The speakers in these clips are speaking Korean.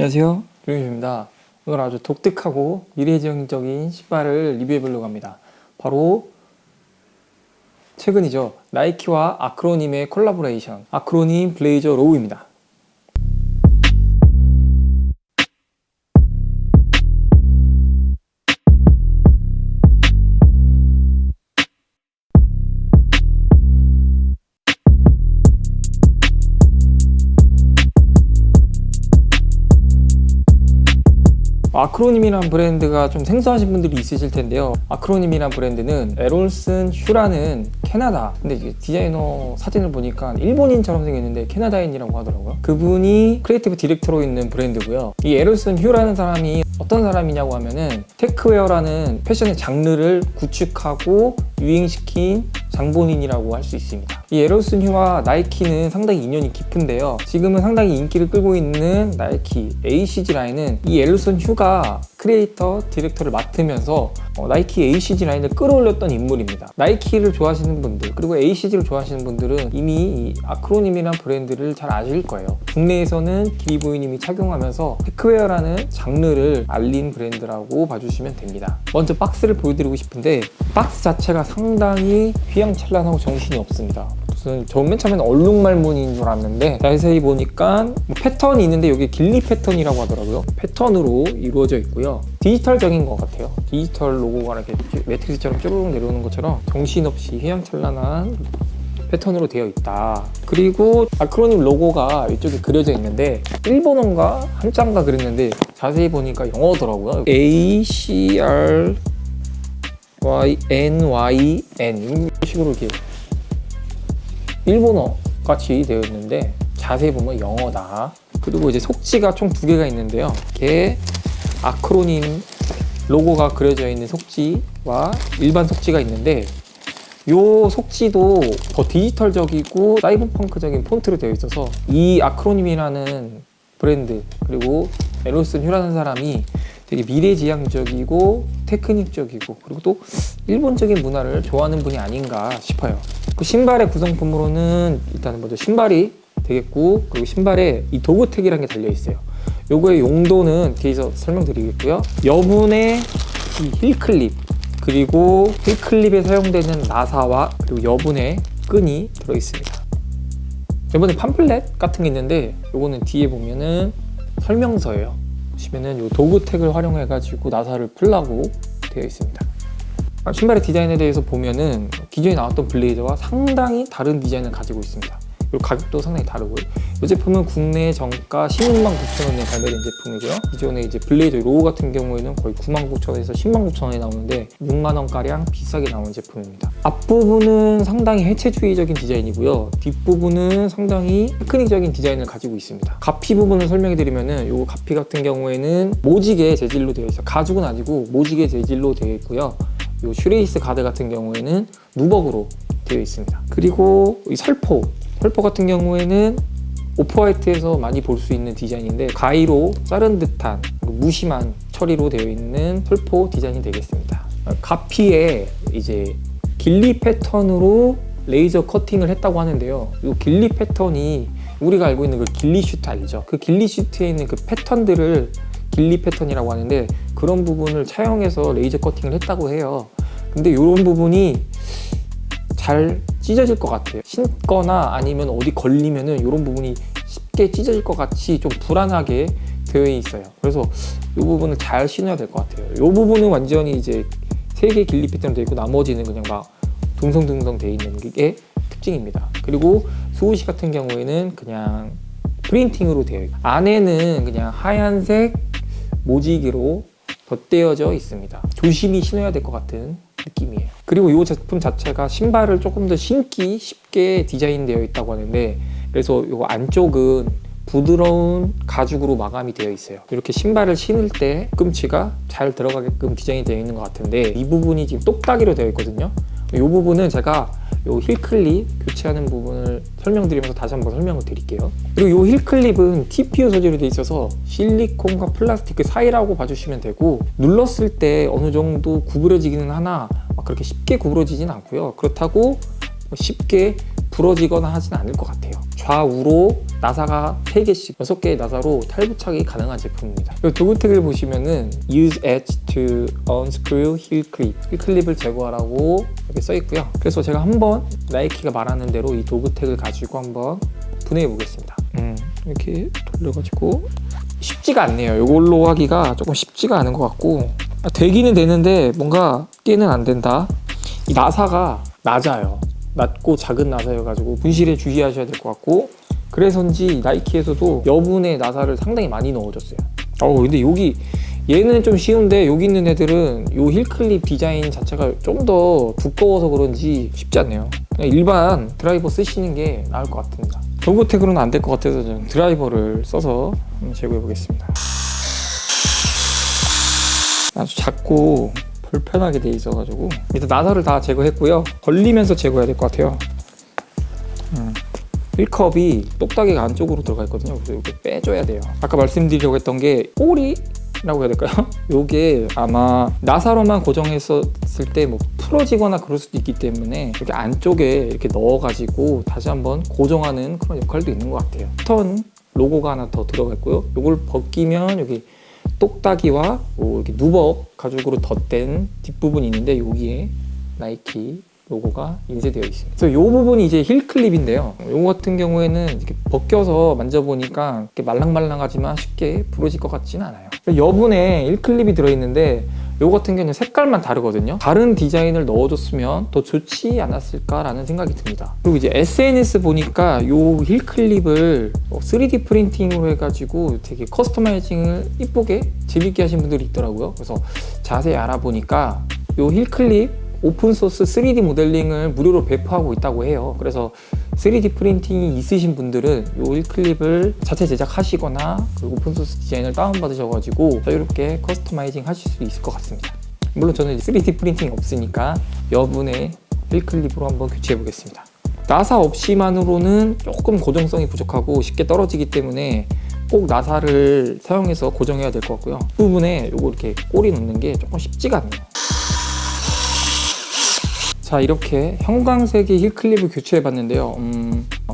안녕하세요, 류입니다. 오늘 아주 독특하고 미래지향적인 신발을 리뷰해보려고 합니다. 바로 최근이죠. 나이키와 아크로님의 콜라보레이션, 아크로님 블레이저 로우입니다. 아크로님이란 브랜드가 좀 생소하신 분들이 있으실 텐데요. 아크로님이란 브랜드는 에롤슨 휴라는 캐나다, 근데 이제 디자이너 사진을 보니까 일본인처럼 생겼는데 캐나다인이라고 하더라고요. 그분이 크리에이티브 디렉터로 있는 브랜드고요. 이 에롤슨 휴라는 사람이 어떤 사람이냐고 하면은 테크웨어라는 패션의 장르를 구축하고 유행시킨 장본인이라고 할 수 있습니다. 이 에롤슨 휴와 나이키는 상당히 인연이 깊은데요. 지금은 상당히 인기를 끌고 있는 나이키 ACG 라인은 이 에롤슨 휴가 크리에이터 디렉터를 맡으면서 나이키 ACG 라인을 끌어올렸던 인물입니다. 나이키를 좋아하시는 분들 그리고 ACG를 좋아하시는 분들은 이미 이 아크로님이란 브랜드를 잘 아실 거예요. 국내에서는 기리보이님이 착용하면서 테크웨어라는 장르를 알린 브랜드라고 봐주시면 됩니다. 먼저 박스를 보여드리고 싶은데 박스 자체가 상당히 휘황찬란하고 정신이 없습니다. 무슨 저 맨 처음에는 얼룩말무늬인 줄 알았는데 자세히 보니까 패턴이 있는데 여기 길리 패턴이라고 하더라고요. 패턴으로 이루어져 있고요. 디지털적인 것 같아요. 디지털 로고가 이렇게 매트리스처럼 쭈르륵 내려오는 것처럼 정신없이 휘황찬란한 패턴으로 되어 있다. 그리고 아크로님 로고가 이쪽에 그려져 있는데 일본어인가 한자인가 그랬는데 자세히 보니까 영어더라고요. ACRYNYN 이런 식으로 이렇게 일본어 같이 되어 있는데 자세히 보면 영어다. 그리고 이제 속지가 총 2개가 있는데요. 이게 아크로님 로고가 그려져 있는 속지와 일반 속지가 있는데 요 속지도 더 디지털적이고 사이버펑크적인 폰트로 되어 있어서 이 아크로님이라는 브랜드 그리고 에롤슨 휴라는 사람이 되게 미래지향적이고 테크닉적이고 그리고 또 일본적인 문화를 좋아하는 분이 아닌가 싶어요. 그 신발의 구성품으로는 일단 먼저 신발이 되겠고 그리고 신발에 이 도그택이라는 게 달려 있어요. 요거의 용도는 뒤에서 설명드리겠고요. 여분의 이 힐클립 그리고 힐클립에 사용되는 나사와 그리고 여분의 끈이 들어있습니다. 여분의 팜플렛 같은 게 있는데 요거는 뒤에 보면은 설명서예요. 보시면은 요 도그택을 활용해 가지고 나사를 풀라고 되어 있습니다. 신발의 디자인에 대해서 보면은 기존에 나왔던 블레이저와 상당히 다른 디자인을 가지고 있습니다. 그리고 가격도 상당히 다르고요. 이 제품은 국내 정가 169,000원에 발매된 제품이고요. 기존에 이제 블레이저 로우 같은 경우에는 거의 99,000원에서 109,000원에 나오는데 6만원가량 비싸게 나오는 제품입니다. 앞부분은 상당히 해체주의적인 디자인이고요. 뒷부분은 상당히 테크닉적인 디자인을 가지고 있습니다. 가피 부분을 설명해 드리면은 요 가피 같은 경우에는 모지게 재질로 되어 있어요. 가죽은 아니고 모지게 재질로 되어 있고요. 요 슈레이스 가드 같은 경우에는 누벅으로 되어 있습니다. 그리고 이 설포 같은 경우에는 오프화이트에서 많이 볼 수 있는 디자인인데 가위로 자른 듯한 무심한 처리로 되어 있는 설포 디자인이 되겠습니다. 가피에 이제 길리 패턴으로 레이저 커팅을 했다고 하는데요. 이 길리 패턴이 우리가 알고 있는 그 길리 슈트 알죠? 그 길리 슈트에 있는 그 패턴들을 길리 패턴이라고 하는데 그런 부분을 차용해서 레이저 커팅을 했다고 해요. 근데 이런 부분이 잘 찢어질 것 같아요. 신거나 아니면 어디 걸리면은 이런 부분이 쉽게 찢어질 것 같이 좀 불안하게 되어 있어요. 그래서 이 부분을 잘 신어야 될 것 같아요. 이 부분은 완전히 이제 3개 길리 패턴으로 되어 있고 나머지는 그냥 막 둥성둥성 되어 있는 게 특징입니다. 그리고 수호시 같은 경우에는 그냥 프린팅으로 되어 있고 안에는 그냥 하얀색 모지기로 덧대어져 있습니다. 조심히 신어야 될 것 같은 느낌이에요. 그리고 이 제품 자체가 신발을 조금 더 신기 쉽게 디자인되어 있다고 하는데 그래서 이 안쪽은 부드러운 가죽으로 마감이 되어 있어요. 이렇게 신발을 신을 때 뒤꿈치가 잘 들어가게끔 디자인이 되어 있는 것 같은데 이 부분이 지금 똑딱이로 되어 있거든요. 이 부분은 제가 이 힐클립 교체하는 부분을 설명드리면서 다시 한번 설명을 드릴게요. 그리고 이 힐클립은 TPU 소재로 되어 있어서 실리콘과 플라스틱 사이라고 봐주시면 되고 눌렀을 때 어느 정도 구부러지기는 하나 막 그렇게 쉽게 구부러지진 않고요. 그렇다고 쉽게 부러지거나 하진 않을 것 같아요. 좌우로 나사가 3개씩 6개의 나사로 탈부착이 가능한 제품입니다. 이 도구 태그를 보시면은 Use edge to unscrew heel clip, 힐 클립을 제거하라고 이렇게 써 있고요. 그래서 제가 한번 나이키가 말하는 대로 이 도구 태그를 가지고 한번 분해해 보겠습니다. 이렇게 돌려가지고 쉽지가 않네요. 이걸로 하기가 조금 쉽지가 않은 것 같고, 되기는 되는데 뭔가 끼는 안 된다. 이 나사가 낮아요. 낮고 작은 나사여가지고 분실에 주의하셔야 될 것 같고, 그래서인지 나이키에서도 여분의 나사를 상당히 많이 넣어줬어요. 근데 여기 얘는 좀 쉬운데 여기 있는 애들은 이 힐클립 디자인 자체가 좀 더 두꺼워서 그런지 쉽지 않네요. 그냥 일반 드라이버 쓰시는 게 나을 것 같습니다. 도구 태그로는 안 될 것 같아서 저는 드라이버를 써서 한번 제거해 보겠습니다. 아주 작고 불편하게 돼 있어가지고 일단 나사를 다 제거했고요. 걸리면서 제거해야 될 것 같아요. 휠컵이 똑딱이가 안쪽으로 들어가 있거든요. 그래서 이렇게 빼줘야 돼요. 아까 말씀드리려고 했던 게 꼬리라고 해야 될까요? 요게 아마 나사로만 고정했었을 때 뭐 풀어지거나 그럴 수도 있기 때문에 이렇게 안쪽에 이렇게 넣어가지고 다시 한번 고정하는 그런 역할도 있는 것 같아요. 턴 로고가 하나 더 들어가 있고요. 요걸 벗기면 여기 똑딱이와 이렇게 누벅 가죽으로 덧댄 뒷부분이 있는데 여기에 나이키 로고가 인쇄되어 있습니다. 그래서 이 부분이 이제 힐 클립인데요. 이거 같은 경우에는 이렇게 벗겨서 만져보니까 이렇게 말랑말랑하지만 쉽게 부러질 것 같지는 않아요. 여분에 힐 클립이 들어있는데 이거 같은 경우는 색깔만 다르거든요. 다른 디자인을 넣어줬으면 더 좋지 않았을까라는 생각이 듭니다. 그리고 이제 SNS 보니까 이 힐 클립을 3D 프린팅으로 해가지고 되게 커스터마이징을 이쁘게 재밌게 하신 분들이 있더라고요. 그래서 자세히 알아보니까 이 힐 클립 오픈소스 3D 모델링을 무료로 배포하고 있다고 해요. 그래서 3D 프린팅이 있으신 분들은 이 힐 클립을 자체 제작하시거나 그 오픈소스 디자인을 다운받으셔가지고 자유롭게 커스터마이징 하실 수 있을 것 같습니다. 물론 저는 3D 프린팅이 없으니까 여분의 힐 클립으로 한번 교체해 보겠습니다. 나사 없이만으로는 조금 고정성이 부족하고 쉽게 떨어지기 때문에 꼭 나사를 사용해서 고정해야 될 것 같고요. 이 부분에 요거 이렇게 꼬리 놓는 게 조금 쉽지가 않네요. 자, 이렇게 형광색의 힐 클립을 교체해 봤는데요.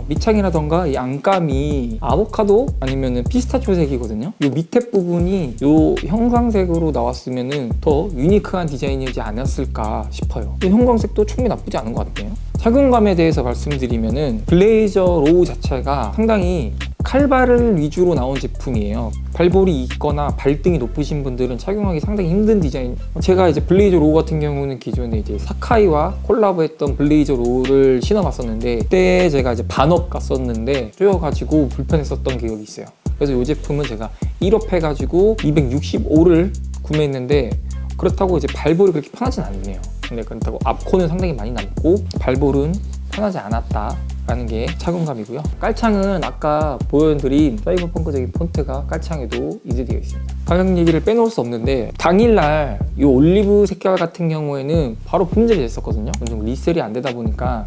밑창이라던가 이 안감이 아보카도 아니면 피스타치오색이거든요. 이 밑에 부분이 이 형광색으로 나왔으면 더 유니크한 디자인이지 않았을까 싶어요. 이 형광색도 충분히 나쁘지 않은 것 같네요. 착용감에 대해서 말씀드리면은 블레이저 로우 자체가 상당히 칼발을 위주로 나온 제품이에요. 발볼이 있거나 발등이 높으신 분들은 착용하기 상당히 힘든 디자인. 제가 이제 블레이저 로우 같은 경우는 기존에 이제 사카이와 콜라보했던 블레이저 로우를 신어봤었는데 그때 제가 이제 반업 갔었는데 쪼여가지고 불편했었던 기억이 있어요. 그래서 이 제품은 제가 1업 해가지고 265를 구매했는데 그렇다고 이제 발볼이 그렇게 편하진 않네요. 근데 그렇다고 앞코는 상당히 많이 남고 발볼은 편하지 않았다 라는 게 착용감이고요. 깔창은 아까 보여드린 사이버펑크적인 폰트가 깔창에도 인쇄되어 있습니다. 가격 얘기를 빼놓을 수 없는데 당일날 이 올리브 색깔 같은 경우에는 바로 품절이 됐었거든요. 좀 리셀이 안 되다 보니까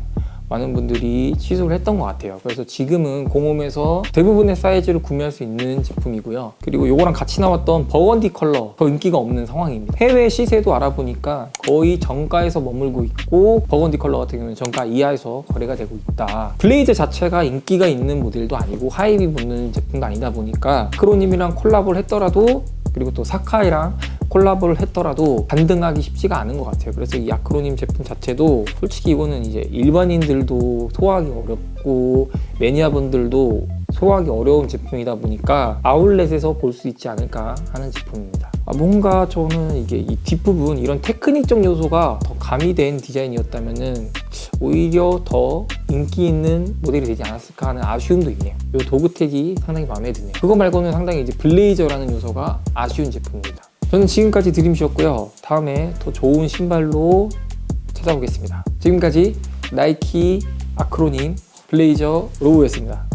많은 분들이 취소를 했던 것 같아요. 그래서 지금은 공홈에서 대부분의 사이즈를 구매할 수 있는 제품이고요. 그리고 이거랑 같이 나왔던 버건디 컬러 더 인기가 없는 상황입니다. 해외 시세도 알아보니까 거의 정가에서 머물고 있고 버건디 컬러 같은 경우는 정가 이하에서 거래가 되고 있다. 블레이저 자체가 인기가 있는 모델도 아니고 하이비 붙는 제품도 아니다 보니까 아크로님이랑 콜라보를 했더라도 그리고 또 사카이랑 콜라보를 했더라도 반등하기 쉽지가 않은 것 같아요. 그래서 이 아크로님 제품 자체도 솔직히 이거는 이제 일반인들도 소화하기 어렵고 매니아분들도 소화하기 어려운 제품이다 보니까 아울렛에서 볼 수 있지 않을까 하는 제품입니다. 뭔가 저는 이게 이 뒷부분 이런 테크닉적 요소가 더 가미된 디자인이었다면은 오히려 더 인기 있는 모델이 되지 않았을까 하는 아쉬움도 있네요. 이 도그택이 상당히 마음에 드네요. 그거 말고는 상당히 이제 블레이저라는 요소가 아쉬운 제품입니다. 저는 지금까지 드림씨였고요. 다음에 더 좋은 신발로 찾아오겠습니다. 지금까지 나이키 아크로님 블레이저 로우였습니다.